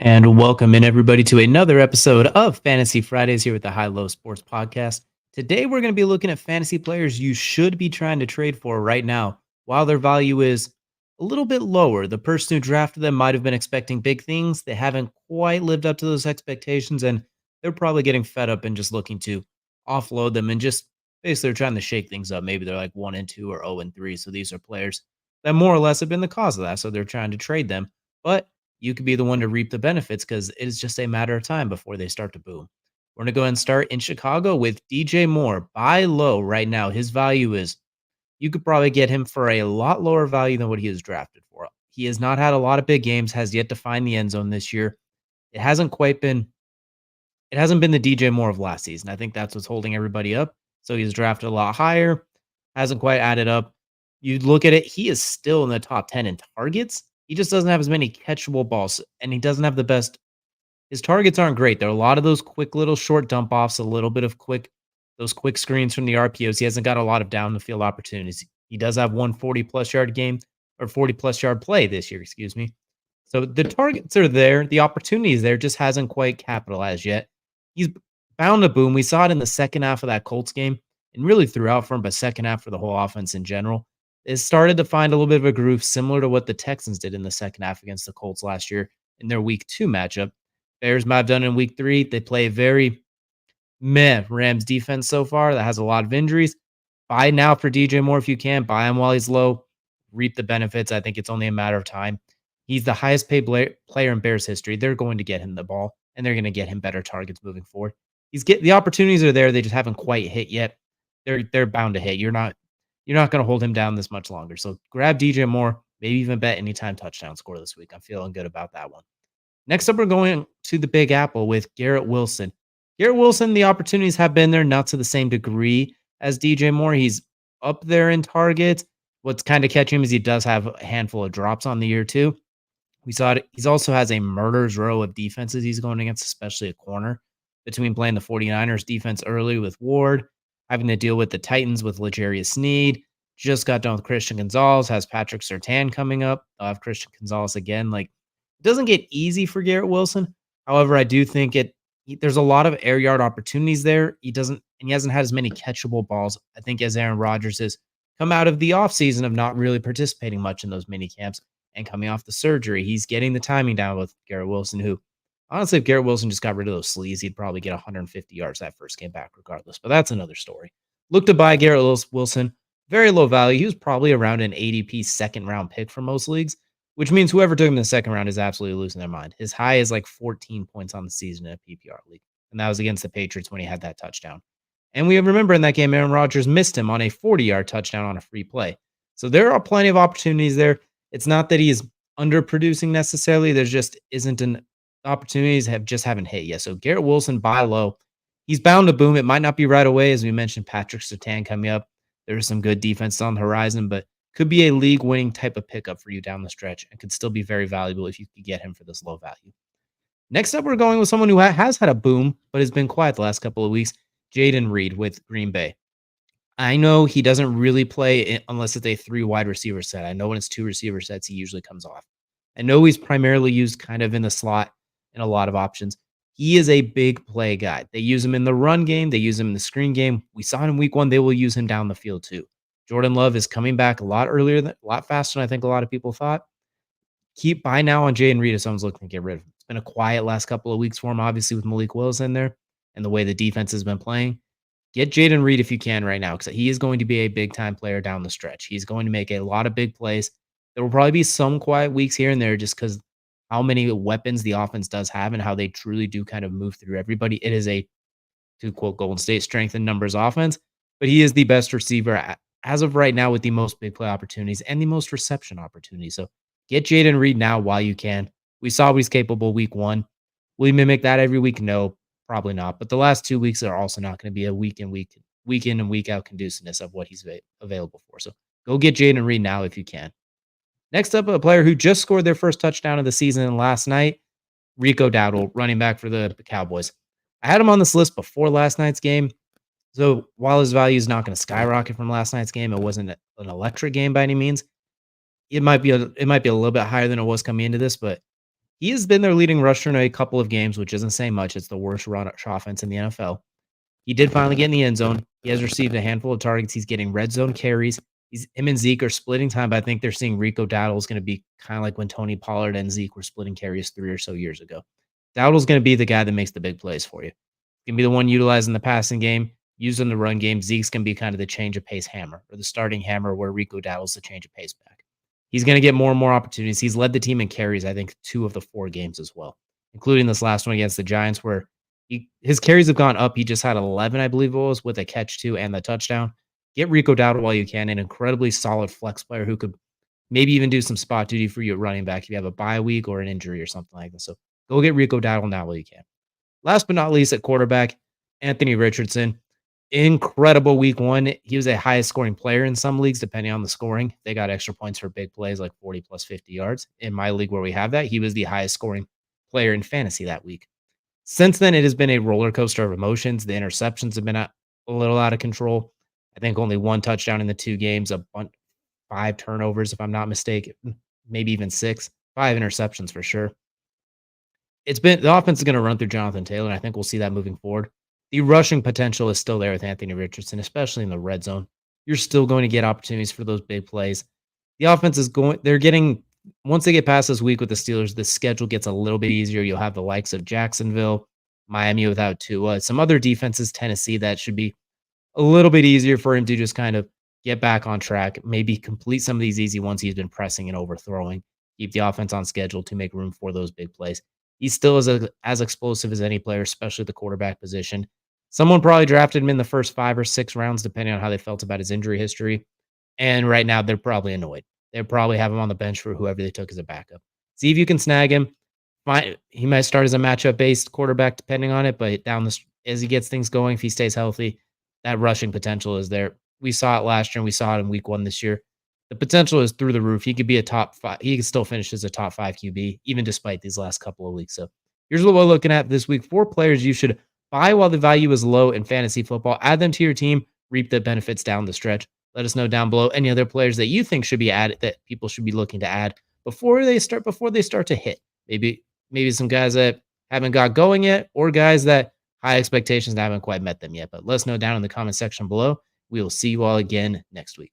And welcome in everybody to another episode of Fantasy Fridays here with the High Low Sports Podcast. Today we're going to be looking at fantasy players you should be trying to trade for right now while their value is a little bit lower. The person who drafted them might have been expecting big things. They haven't quite lived up to those expectations, and they're probably getting fed up and just looking to offload them and just basically trying to shake things up. Maybe they're like 1-2 or 0-3. So these are players that more or less have been the cause of that. So they're trying to trade them. But you could be the one to reap the benefits because it is just a matter of time before they start to boom. We're going to go ahead and start in Chicago with DJ Moore. Buy low right now. His value is, you could probably get him for a lot lower value than what he was drafted for. He has not had a lot of big games, has yet to find the end zone this year. It hasn't quite been, it hasn't been the DJ Moore of last season. I think that's what's holding everybody up. So he's drafted a lot higher, hasn't quite added up. You look at it, he is still in the top 10 in targets. He just doesn't have as many catchable balls, and he doesn't have the best. His targets aren't great. There are a lot of those quick little short dump offs, a little bit of those quick screens from the RPOs. He hasn't got a lot of down the field opportunities. He does have one 40-plus yard game or 40-plus yard play this year, excuse me. So the targets are there. The opportunity is there, just hasn't quite capitalized yet. He's bound to boom. We saw it in the second half of that Colts game and really throughout for him, but second half for the whole offense in general. It started to find a little bit of a groove similar to what the Texans did in the second half against the Colts last year in their week 2 matchup. Bears might have done in week 3. They play a very meh Rams defense so far that has a lot of injuries. Buy now for DJ Moore if you can. Buy him while he's low. Reap the benefits. I think it's only a matter of time. He's the highest paid player in Bears history. They're going to get him the ball, and they're going to get him better targets moving forward. The opportunities are there. They just haven't quite hit yet. They're bound to hit. You're not going to hold him down this much longer. So grab DJ Moore, maybe even bet anytime touchdown score this week. I'm feeling good about that one. Next up, we're going to the Big Apple with Garrett Wilson. Garrett Wilson, the opportunities have been there, not to the same degree as DJ Moore. He's up there in targets. What's kind of catching him is he does have a handful of drops on the year too. We saw it. He also has a murderer's row of defenses he's going against, especially a corner, between playing the 49ers defense early with Ward, having to deal with the Titans with L'Jarius Sneed. Just got done with Christian Gonzalez, has Patrick Surtain coming up. I'll have Christian Gonzalez again. Like, it doesn't get easy for Garrett Wilson. However, I do think there's a lot of air yard opportunities there. He hasn't had as many catchable balls, I think, as Aaron Rodgers has come out of the offseason of not really participating much in those mini camps and coming off the surgery. He's getting the timing down with Garrett Wilson, who honestly, if Garrett Wilson just got rid of those sleeves, he'd probably get 150 yards that first game back regardless. But that's another story. Look to buy Garrett Wilson. Very low value. He was probably around an ADP second round pick for most leagues, which means whoever took him in the second round is absolutely losing their mind. His high is like 14 points on the season in a PPR league. And that was against the Patriots when he had that touchdown. And we remember in that game, Aaron Rodgers missed him on a 40-yard touchdown on a free play. So there are plenty of opportunities there. It's not that he's underproducing necessarily. There's just isn't an opportunities haven't hit yet. So Garrett Wilson, buy low. He's bound to boom. It might not be right away. As we mentioned, Patrick Surtain coming up. There's some good defense on the horizon, but could be a league-winning type of pickup for you down the stretch and could still be very valuable if you could get him for this low value. Next up, we're going with someone who has had a boom, but has been quiet the last couple of weeks, Jaden Reed with Green Bay. I know he doesn't really play unless it's a 3 wide receiver set. I know when it's 2 receiver sets, he usually comes off. I know he's primarily used kind of in the slot in a lot of options. He is a big play guy. They use him in the run game. They use him in the screen game. We saw it in week 1. They will use him down the field too. Jordan Love is coming back a lot faster than I think a lot of people thought. Keep buy now on Jaden Reed if someone's looking to get rid of him. It's been a quiet last couple of weeks for him, obviously, with Malik Willis in there and the way the defense has been playing. Get Jaden Reed if you can right now, because he is going to be a big-time player down the stretch. He's going to make a lot of big plays. There will probably be some quiet weeks here and there just because how many weapons the offense does have and how they truly do kind of move through everybody. It is a, to quote Golden State, strength in numbers offense, but he is the best receiver as of right now with the most big play opportunities and the most reception opportunities. So get Jaden Reed now while you can. We saw he's capable week 1. Will he mimic that every week? No, probably not. But the last 2 weeks are also not going to be a week in and week out conduciveness of what he's available for. So go get Jaden Reed now if you can. Next up, a player who just scored their first touchdown of the season last night, Rico Dowdle, running back for the Cowboys. I had him on this list before last night's game. So while his value is not going to skyrocket from last night's game, it wasn't an electric game by any means. It might be a little bit higher than it was coming into this, but He has been their leading rusher in a couple of games, which isn't saying much. It's the worst rush offense in the NFL. He did finally get in the end zone. He has received a handful of targets. He's getting red zone carries. Him and Zeke are splitting time, but I think they're seeing Rico Dowdle is going to be kind of like when Tony Pollard and Zeke were splitting carries 3 or so years ago. Dowdle's going to be the guy that makes the big plays for you. He can be the one utilized in the passing game, used in the run game. Zeke's going to be kind of the change of pace hammer or the starting hammer where Rico Dowdle's the change of pace back. He's going to get more and more opportunities. He's led the team in carries, I think, 2 of the 4 games as well, including this last one against the Giants where his carries have gone up. He just had 11, I believe it was, with a catch too and the touchdown. Get Rico Dowdle while you can, an incredibly solid flex player who could maybe even do some spot duty for you at running back if you have a bye week or an injury or something like that. So go get Rico Dowdle now while you can. Last but not least, at quarterback, Anthony Richardson. Incredible week 1. He was a highest scoring player in some leagues, depending on the scoring. They got extra points for big plays like 40 plus 50 yards. In my league where we have that, he was the highest scoring player in fantasy that week. Since then, it has been a roller coaster of emotions. The interceptions have been a little out of control. I think only 1 touchdown in the 2 games, 5 turnovers, if I'm not mistaken, maybe even 6, 5 interceptions for sure. The offense is going to run through Jonathan Taylor, and I think we'll see that moving forward. The rushing potential is still there with Anthony Richardson, especially in the red zone. You're still going to get opportunities for those big plays. The offense is once they get past this week with the Steelers, the schedule gets a little bit easier. You'll have the likes of Jacksonville, Miami without Tua, some other defenses, Tennessee, that should be a little bit easier for him to just kind of get back on track, maybe complete some of these easy ones he's been pressing and overthrowing, keep the offense on schedule to make room for those big plays. He still is as explosive as any player, especially the quarterback position. Someone probably drafted him in the first 5 or 6 rounds, depending on how they felt about his injury history. And right now, they're probably annoyed. They probably have him on the bench for whoever they took as a backup. See if you can snag him. He might start as a matchup-based quarterback, depending on it, but as he gets things going, if he stays healthy, that rushing potential is there. We saw it last year, and we saw it in week 1 this year. The potential is through the roof. He could be a top 5. He can still finish as a top 5 QB, even despite these last couple of weeks. So here's what we're looking at this week. 4 players you should buy while the value is low in fantasy football. Add them to your team, reap the benefits down the stretch. Let us know down below any other players that you think should be added that people should be looking to add before they start to hit. Maybe some guys that haven't got going yet, or guys that high expectations haven't quite met them yet. But let us know down in the comment section below. We will see you all again next week.